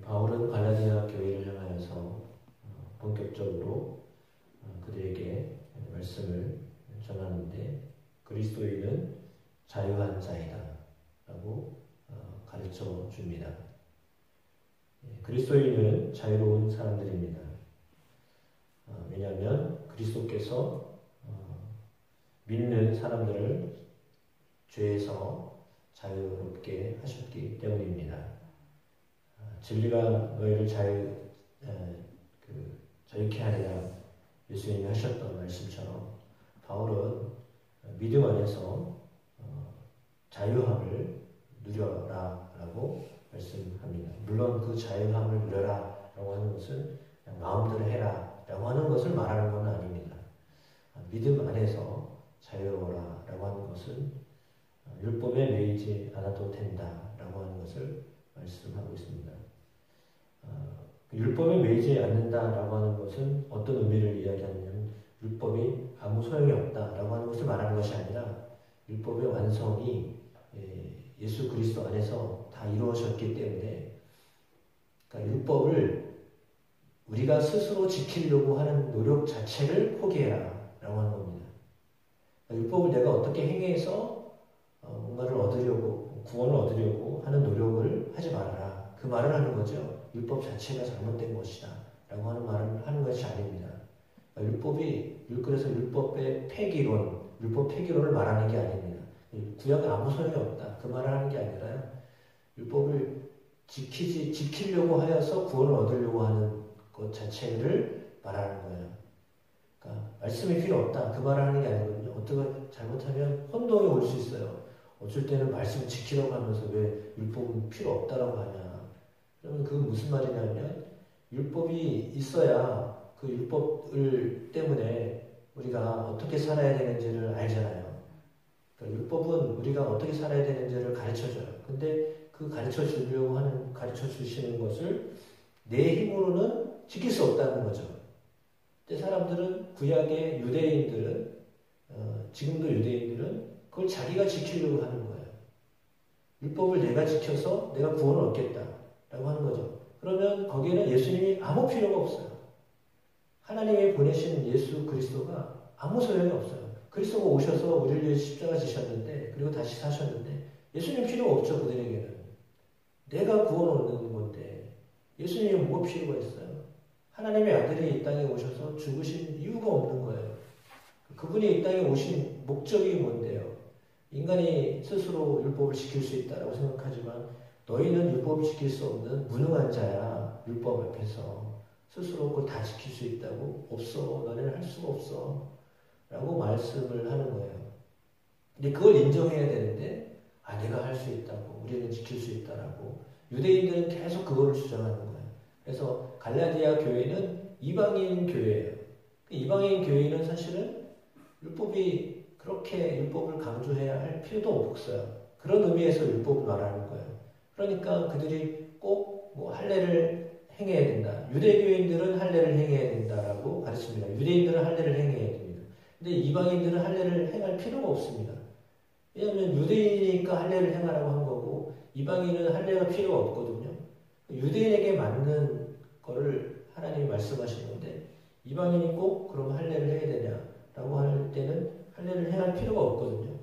바울은 갈라디아 교회를 향하여서 본격적으로 그들에게 말씀을 전하는데, 그리스도인은 자유한 자이다 라고 가르쳐 줍니다. 그리스도인은 자유로운 사람들입니다. 왜냐하면 그리스도께서 믿는 사람들을 죄에서 자유롭게 하셨기 때문입니다. 진리가 너희를 자유케 하리라 예수님이 하셨던 말씀처럼 바울은 믿음 안에서 자유함을 누려라 라고 말씀합니다. 물론 그 자유함을 누려라 라고 하는 것은 그냥 마음대로 해라 라고 하는 것을 말하는 건 아닙니다. 믿음 안에서 자유로워라 라고 하는 것은 율법에 매이지 않아도 된다 라고 하는 것을 말씀하고 있습니다. 율법에 매이지 않는다라고 하는 것은 어떤 의미를 이야기하냐면, 율법이 아무 소용이 없다라고 하는 것을 말하는 것이 아니라, 율법의 완성이 예수 그리스도 안에서 다 이루어졌기 때문에, 그러니까 율법을 우리가 스스로 지키려고 하는 노력 자체를 포기해라 라고 하는 겁니다. 그러니까 율법을 내가 어떻게 행해서 뭔가를 얻으려고, 구원을 얻으려고 하는 노력을 하지 말아라, 그 말을 하는 거죠. 율법 자체가 잘못된 것이다 라고 하는 말을 하는 것이 아닙니다. 그래서 율법의 폐기론, 율법 폐기론을 말하는 게 아닙니다. 구약은 아무 소용이 없다, 그 말을 하는 게 아니라요, 율법을 지키려고 하여서 구원을 얻으려고 하는 것 자체를 말하는 거예요. 그러니까 말씀이 필요 없다, 그 말을 하는 게 아니거든요. 어떻게 잘못하면 혼동이 올 수 있어요. 어쩔 때는 말씀 지키려고 하면서 왜 율법은 필요 없다라고 하냐. 그러면 그건 무슨 말이냐면, 율법이 있어야 그 율법을 때문에 우리가 어떻게 살아야 되는지를 알잖아요. 그러니까 율법은 우리가 어떻게 살아야 되는지를 가르쳐줘요. 근데 그 가르쳐 주시는 것을 내 힘으로는 지킬 수 없다는 거죠. 근데 사람들은, 구약의 유대인들은, 지금도 유대인들은 그걸 자기가 지키려고 하는 거예요. 율법을 내가 지켜서 내가 구원을 얻겠다 라고 하는 거죠. 그러면 거기에는 예수님이 아무 필요가 없어요. 하나님이 보내신 예수 그리스도가 아무 소용이 없어요. 그리스도가 오셔서 우리를 위해 십자가 지셨는데, 그리고 다시 사셨는데, 예수님 필요가 없죠. 그들에게는 내가 구원 얻는 건데 예수님이 뭐가 필요가 있어요? 하나님의 아들이 이 땅에 오셔서 죽으신 이유가 없는 거예요. 그분이 이 땅에 오신 목적이 뭔데요? 인간이 스스로 율법을 지킬 수 있다고 생각하지만, 너희는 율법을 지킬 수 없는 무능한 자야. 율법 앞에서 스스로 그걸 다 지킬 수 있다고? 없어. 너네는 할 수가 없어 라고 말씀을 하는 거예요. 근데 그걸 인정해야 되는데, 내가 할 수 있다고, 우리는 지킬 수 있다라고 유대인들은 계속 그거를 주장하는 거예요. 그래서 갈라디아 교회는 이방인 교회예요. 이방인 교회는 사실은 그렇게 율법을 강조해야 할 필요도 없어요. 그런 의미에서 율법을 말하는 거예요. 그러니까 그들이 꼭 할례를 행해야 된다. 유대교인들은 할례를 행해야 된다라고 가르칩니다. 유대인들은 할례를 행해야 됩니다. 근데 이방인들은 할례를 행할 필요가 없습니다. 왜냐하면 유대인이니까 할례를 행하라고 한 거고, 이방인은 할례가 필요가 없거든요. 유대인에게 맞는 거를 하나님이 말씀하신 건데, 이방인이 꼭 그럼 할례를 해야 되냐라고 할 때는 할례를 행할 필요가 없거든요.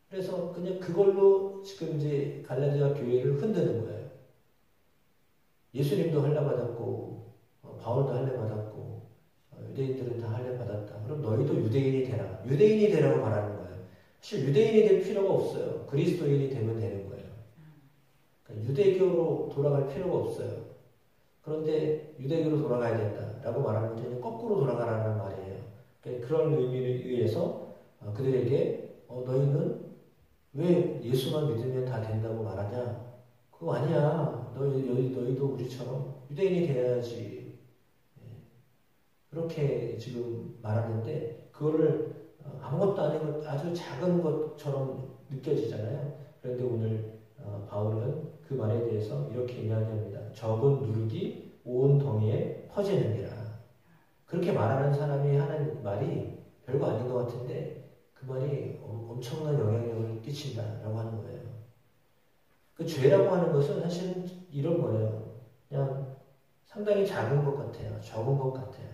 그래서 그냥 그걸로 지금 이제 갈라디아 교회를 흔드는 거예요. 예수님도 할례 받았고, 바울도 할례 받았고, 유대인들은 다 할례 받았다. 그럼 너희도 유대인이 되라. 유대인이 되라고 말하는 거예요. 사실 유대인이 될 필요가 없어요. 그리스도인이 되면 되는 거예요. 그러니까 유대교로 돌아갈 필요가 없어요. 그런데 유대교로 돌아가야 된다라고 말하는 것은 거꾸로 돌아가라는 말이에요. 그러니까 그런 의미에 의해서 그들에게 너희는 왜 예수만 믿으면 다 된다고 말하냐? 그거 아니야. 너희도 우리처럼 유대인이 돼야지. 그렇게 지금 말하는데, 그거를 아무것도 아닌 것, 아주 작은 것처럼 느껴지잖아요. 그런데 오늘 바울은 그 말에 대해서 이렇게 이야기합니다. 적은 누룩이 온 덩이에 퍼지느니라. 그렇게 말하는 사람이 하는 말이 별거 아닌 것 같은데, 그 말이 엄청난 영향력을 끼친다라고 하는 거예요. 그 죄라고 하는 것은 사실은 이런 거예요. 그냥 상당히 작은 것 같아요. 적은 것 같아요.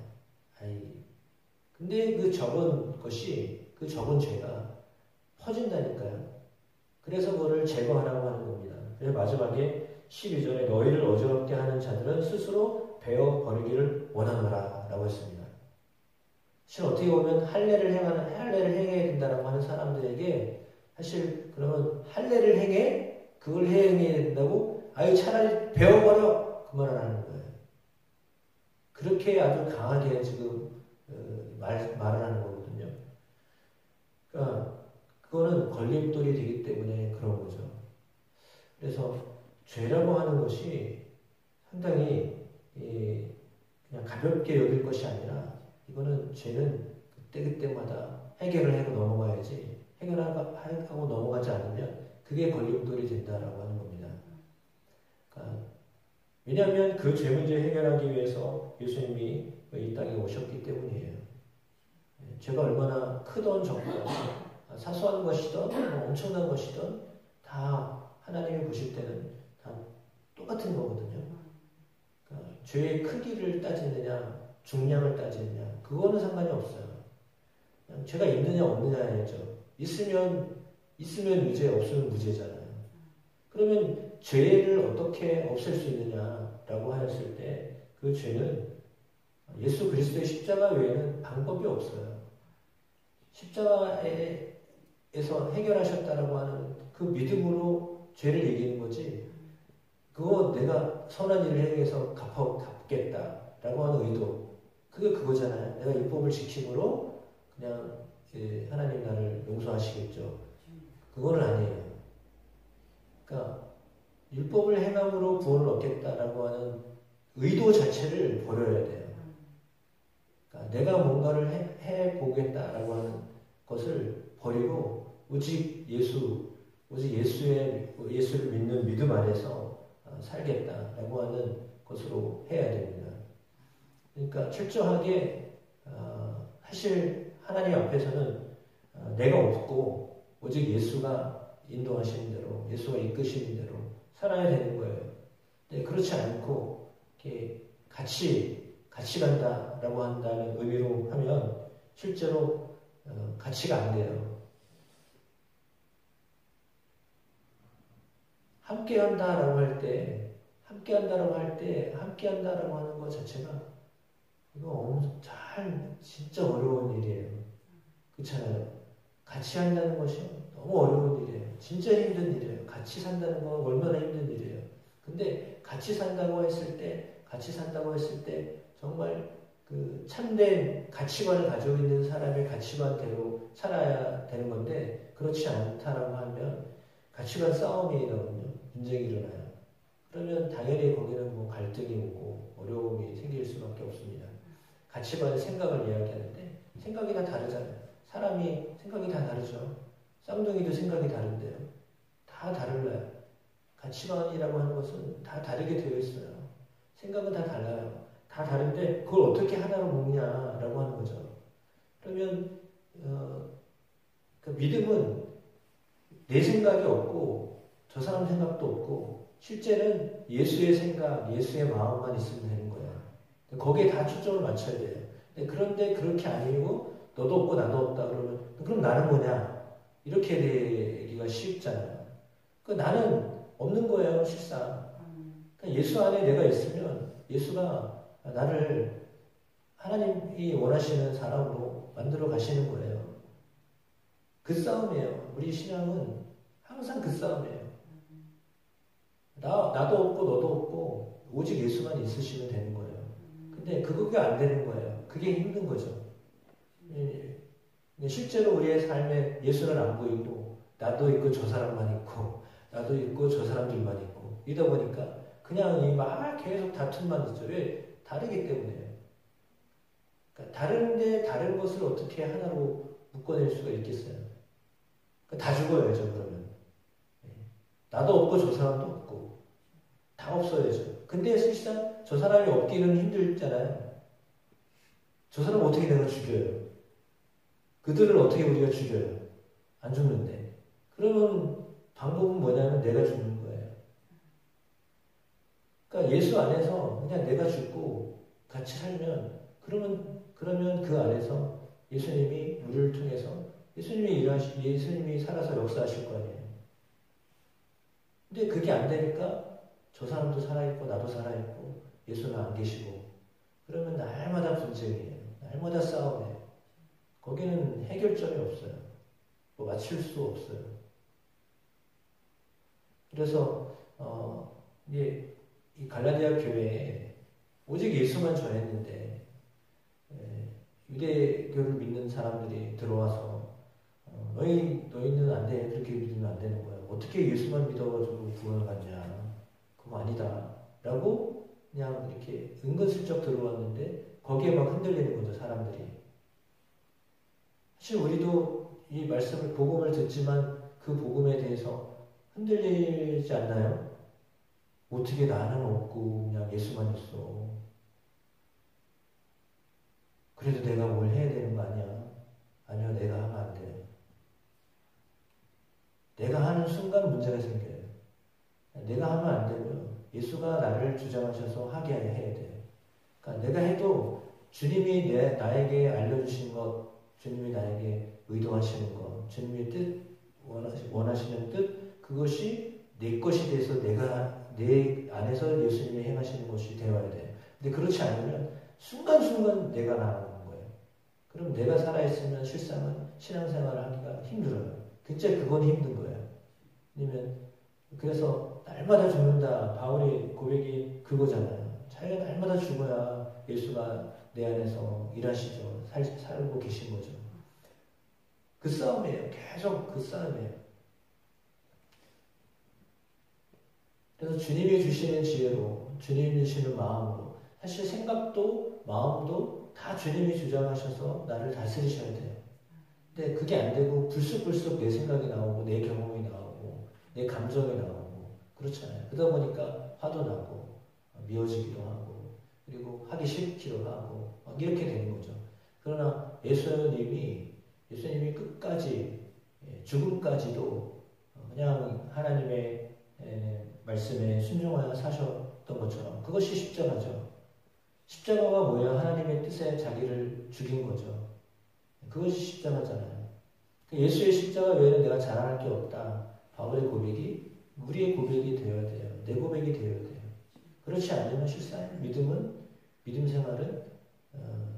근데 그 적은 것이, 그 적은 죄가 퍼진다니까요. 그래서 그거를 제거하라고 하는 겁니다. 그래서 마지막에 12절에 너희를 어지럽게 하는 자들은 스스로 베어 버리기를 원하노라 라고 했습니다. 사실 어떻게 보면 할례를 행해야 된다라고 하는 사람들에게 사실 그러면 할례를 행해? 그걸 행해야 된다고? 차라리 베어버려! 그 말을 하는 거예요. 그렇게 아주 강하게 지금 말을 하는 거거든요. 그러니까 그거는 걸림돌이 되기 때문에 그런 거죠. 그래서 죄라고 하는 것이 상당히 그냥 가볍게 여길 것이 아니라 이거는 죄는 그때그때마다 해결을 하고 넘어가야지 해결하고 넘어가지 않으면 그게 걸림돌이 된다라고 하는 겁니다. 그러니까 왜냐하면 그 죄 문제 해결하기 위해서 예수님이 이 땅에 오셨기 때문이에요. 죄가 얼마나 크던 적던 사소한 것이든 뭐 엄청난 것이든 다 하나님이 보실 때는 다 똑같은 거거든요. 그러니까 죄의 크기를 따지느냐 중량을 따지느냐 그거는 상관이 없어요. 그냥 죄가 있느냐 없느냐죠. 있으면 유죄, 없으면 무죄잖아요. 그러면 죄를 어떻게 없앨 수 있느냐라고 하였을 때 그 죄는 예수 그리스도의 십자가 외에는 방법이 없어요. 십자가에서 해결하셨다라고 하는 그 믿음으로 죄를 이기는 거지. 그거 내가 선한 일을 행해서 갚겠다라고 하는 의도. 그거잖아요. 내가 율법을 지킴으로 그냥 하나님 나를 용서하시겠죠. 그거는 아니에요. 그러니까 율법을 행함으로 구원을 얻겠다라고 하는 의도 자체를 버려야 돼요. 그러니까 내가 뭔가를 해보겠다라고 하는 것을 버리고 오직 예수를 믿는 믿음 안에서 살겠다라고 하는 것으로 해야 됩니다. 그러니까 철저하게 사실 하나님 앞에서는 내가 없고 오직 예수가 인도하시는 대로 예수가 이끄시는 대로 살아야 되는 거예요. 근데 그렇지 않고 이렇게 같이 간다라고 한다는 의미로 하면 실제로 같이가 안 돼요. 함께 한다라고 할 때 함께한다라고 하는 것 자체가 이거 진짜 어려운 일이에요. 그렇잖아요. 같이 한다는 것이 너무 어려운 일이에요. 진짜 힘든 일이에요. 같이 산다는 건 얼마나 힘든 일이에요. 근데 같이 산다고 했을 때 정말 그 참된 가치관을 가지고 있는 사람의 가치관대로 살아야 되는 건데 그렇지 않다라고 하면 가치관 싸움이 일어나거든요. 분쟁이 일어나요. 그러면 당연히 거기는 뭐 갈등이 오고 어려움이 생길 수밖에 없습니다. 가치관의 생각을 이야기하는데 생각이 다 다르잖아요. 사람이 생각이 다 다르죠. 쌍둥이도 생각이 다른데요. 다 다르려요. 가치관이라고 하는 것은 다 다르게 되어 있어요. 생각은 다 달라요. 다 다른데 그걸 어떻게 하나로 묶냐라고 하는 거죠. 그러면 그 믿음은 내 생각이 없고 저 사람 생각도 없고 실제는 예수의 생각, 예수의 마음만 있으면 되는 거예요. 거기에 다 초점을 맞춰야 돼요. 그런데 그렇게 아니고 너도 없고 나도 없다 그러면 그럼 나는 뭐냐? 이렇게 되기가 쉽잖아요. 나는 없는 거예요, 실상. 그러니까 예수 안에 내가 있으면 예수가 나를 하나님이 원하시는 사람으로 만들어 가시는 거예요. 그 싸움이에요. 우리 신앙은 항상 그 싸움이에요. 나도 없고 너도 없고 오직 예수만 있으시면 되는 거예요. 근데 그게 안 되는 거예요. 그게 힘든 거죠. 실제로 우리의 삶에 예수는 안 보이고 나도 있고 저 사람만 있고 나도 있고 저 사람들만 있고 이러다 보니까 그냥 막 계속 다툼만 있죠. 왜? 다르기 때문에요. 그러니까 다른데 다른 것을 어떻게 하나로 묶어낼 수가 있겠어요? 다 죽어야죠, 그러면. 나도 없고 저 사람도 없고 다 없어야죠. 근데 실상 저 사람이 없기는 힘들잖아요. 저 사람 어떻게 내가 죽여요? 그들을 어떻게 우리가 죽여요? 안 죽는데. 그러면 방법은 뭐냐면 내가 죽는 거예요. 그러니까 예수 안에서 그냥 내가 죽고 같이 살면 그러면 그 안에서 예수님이 우리를 통해서 예수님이 살아서 역사하실 거 아니에요. 근데 그게 안 되니까 저 사람도 살아있고 나도 살아있고 예수는 안 계시고 그러면 날마다 분쟁이에요. 날마다 싸움이에요. 거기는 해결점이 없어요. 뭐 맞출 수 없어요. 그래서 이제 이 갈라디아 교회에 오직 예수만 전했는데 유대교를 믿는 사람들이 들어와서 너희는 안 돼. 그렇게 믿으면 안 되는 거야. 어떻게 예수만 믿어가지고 구원을 받냐. 그거 아니다. 라고 그냥 이렇게 은근슬쩍 들어왔는데 거기에 막 흔들리는 거죠. 사람들이. 사실 우리도 이 말씀을 복음을 듣지만 그 복음에 대해서 흔들리지 않나요? 어떻게 나는 없고 그냥 예수만 있어. 그래도 내가 뭘 해야 되는 거 아니야? 아니요, 내가 하면 안 돼. 내가 하는 순간 문제가 생겨요. 내가 하면 안 되고요. 예수가 나를 주장하셔서 하게 해야 돼요. 그러니까 내가 해도 주님이 나에게 알려주신 것, 주님이 나에게 의도하시는 것, 주님의 뜻, 원하시는 뜻, 그것이 내 것이 돼서 내 안에서 예수님이 행하시는 것이 되어야 돼요. 근데 그렇지 않으면 순간순간 내가 나오는 거예요. 그럼 내가 살아있으면 실상은 신앙생활을 하기가 힘들어요. 진짜 그건 힘든 거예요. 왜냐면 그래서 날마다 죽는다. 바울의 고백이 그거잖아요. 자기가 날마다 죽어야 예수가 내 안에서 일하시죠. 살고 계신 거죠. 그 싸움이에요. 계속 그 싸움이에요. 그래서 주님이 주시는 지혜로, 주님이 주시는 마음으로, 사실 생각도 마음도 다 주님이 주장하셔서 나를 다스리셔야 돼요. 근데 그게 안 되고 불쑥불쑥 내 생각이 나오고 내 경험이 나오고 내 감정이 나오고 그렇잖아요. 그러다 보니까 화도 나고 미워지기도 하고 그리고 하기 싫기도 하고 막 이렇게 되는 거죠. 그러나 예수님이 끝까지 죽음까지도 그냥 하나님의 말씀에 순종하여 사셨던 것처럼 그것이 십자가죠. 십자가가 뭐예요? 하나님의 뜻에 자기를 죽인 거죠. 그것이 십자가잖아요. 예수의 십자가 외에는 내가 자랑할 게 없다. 바울의 고백이 우리의 고백이 되어야 돼요. 내 고백이 되어야 돼요. 그렇지 않으면 실상 믿음 생활은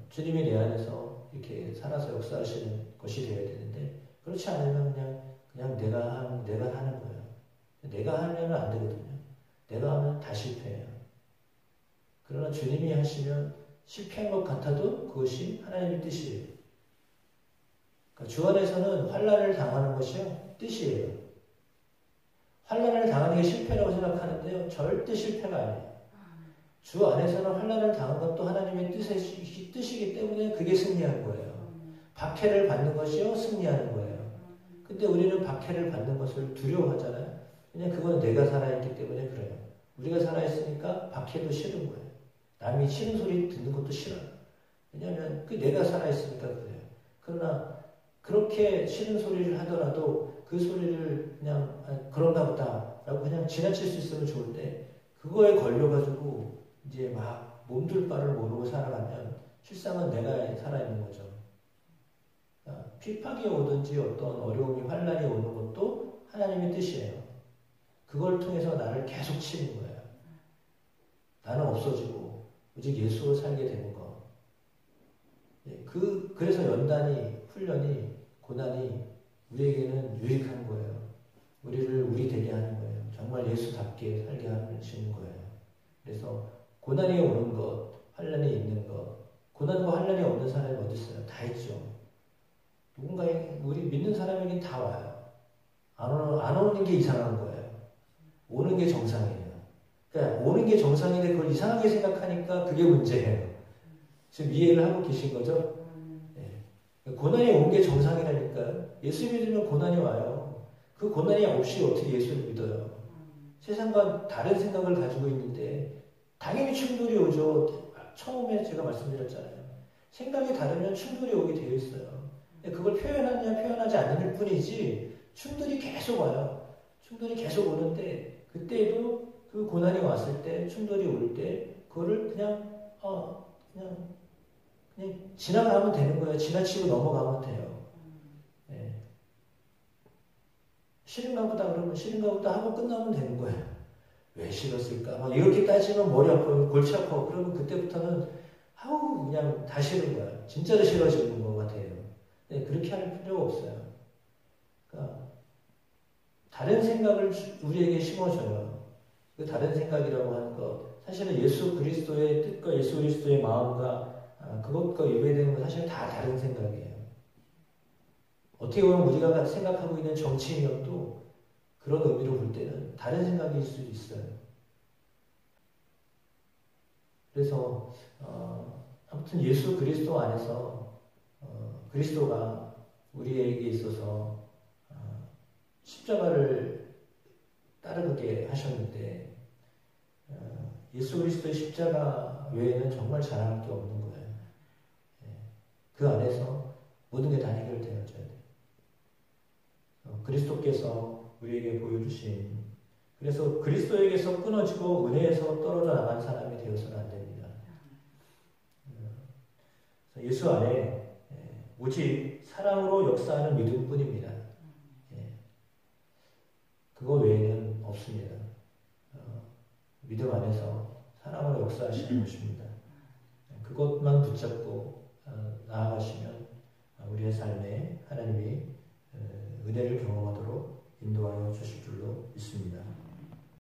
주님이 내 안에서 이렇게 살아서 역사하시는 것이 되어야 되는데 그렇지 않으면 그냥 내가 하는 거예요. 내가 하면 안 되거든요. 내가 하면 다 실패해요. 그러나 주님이 하시면 실패한 것 같아도 그것이 하나님의 뜻이에요. 그러니까 주 안에서는 환난을 당하는 것이요 뜻이에요. 환난을 당하는 게 실패라고 생각하는데요. 절대 실패가 아니에요. 주 안에서는 환난을 당한 것도 하나님의 뜻이기 때문에 그게 승리한 거예요. 박해를 받는 것이요 승리하는 거예요. 근데 우리는 박해를 받는 것을 두려워하잖아요. 그냥 그건 내가 살아있기 때문에 그래요. 우리가 살아있으니까 박해도 싫은 거예요. 남이 치는 소리 듣는 것도 싫어요. 왜냐하면 내가 살아있으니까 그래요. 그러나 그렇게 싫은 소리를 하더라도 그 소리를 그냥 그런가 보다 라고 그냥 지나칠 수 있으면 좋은데 그거에 걸려가지고 이제 막 몸둘 바를 모르고 살아가면 실상은 내가 살아있는 거죠. 핍박이 오든지 어떤 어려움이 환난이 오는 것도 하나님의 뜻이에요. 그걸 통해서 나를 계속 치는 거예요. 나는 없어지고 오직 예수로 살게 되는 거. 그래서 훈련이, 고난이 우리에게는 유익한 거예요. 우리를 우리 되게 하는 거예요. 정말 예수답게 살게 하시는 거예요. 그래서 고난이 오는 것, 환난이 있는 것, 고난과 환난이 없는 사람이 어디 있어요? 다 있죠. 우리 믿는 사람에게 다 와요. 안 오는 게 이상한 거예요. 오는 게 정상이에요. 그러니까 오는 게 정상인데 그걸 이상하게 생각하니까 그게 문제예요. 지금 이해를 하고 계신 거죠? 네. 고난이 온 게 정상이라니까요. 예수 믿으면 고난이 와요. 그 고난이 없이 어떻게 예수를 믿어요? 세상과 다른 생각을 가지고 있는데 당연히 충돌이 오죠. 처음에 제가 말씀드렸잖아요. 생각이 다르면 충돌이 오게 되어 있어요. 그걸 표현하느냐 표현하지 않을 뿐이지 충돌이 계속 와요. 충돌이 계속 오는데 그때에도 그 고난이 왔을 때, 충돌이 올 때, 그거를 그냥 지나가면 되는 거예요. 지나치고 넘어가면 돼요. 예. 싫은가 보다 그러면 싫은가 보다 하고 끝나면 되는 거예요. 왜 싫었을까? 막 이렇게 따지면 머리 아프고 골치 아파. 그러면 그때부터는 그냥 다 싫은 거야. 진짜로 싫어지는 것 같아요. 네, 그렇게 할 필요가 없어요. 그러니까 다른 생각을 우리에게 심어줘요. 그 다른 생각이라고 하는 것, 사실은 예수 그리스도의 뜻과 예수 그리스도의 마음과 그것과 유배되는 건 사실 다 다른 생각이에요. 어떻게 보면 우리가 생각하고 있는 정치인이어도 그런 의미로 볼 때는 다른 생각일 수 있어요. 그래서 아무튼 예수 그리스도 안에서 그리스도가 우리에게 있어서 십자가를 따르게 하셨는데 예수 그리스도의 십자가 외에는 정말 잘할 게 없는 거예요. 그 안에서 모든 게 다 해결되어져야 돼요. 그리스도께서 우리에게 보여주신, 그래서 그리스도에게서 끊어지고 은혜에서 떨어져 나간 사람이 되어서는 안 됩니다. 예수 안에 오직 사랑으로 역사하는 믿음뿐입니다. 그거 외에는 없습니다. 믿음 안에서 사랑으로 역사하시는 것입니다. 그것만 붙잡고 나아가시면 우리의 삶에 하나님이 은혜를 경험하도록 인도하여 주실 줄로 믿습니다.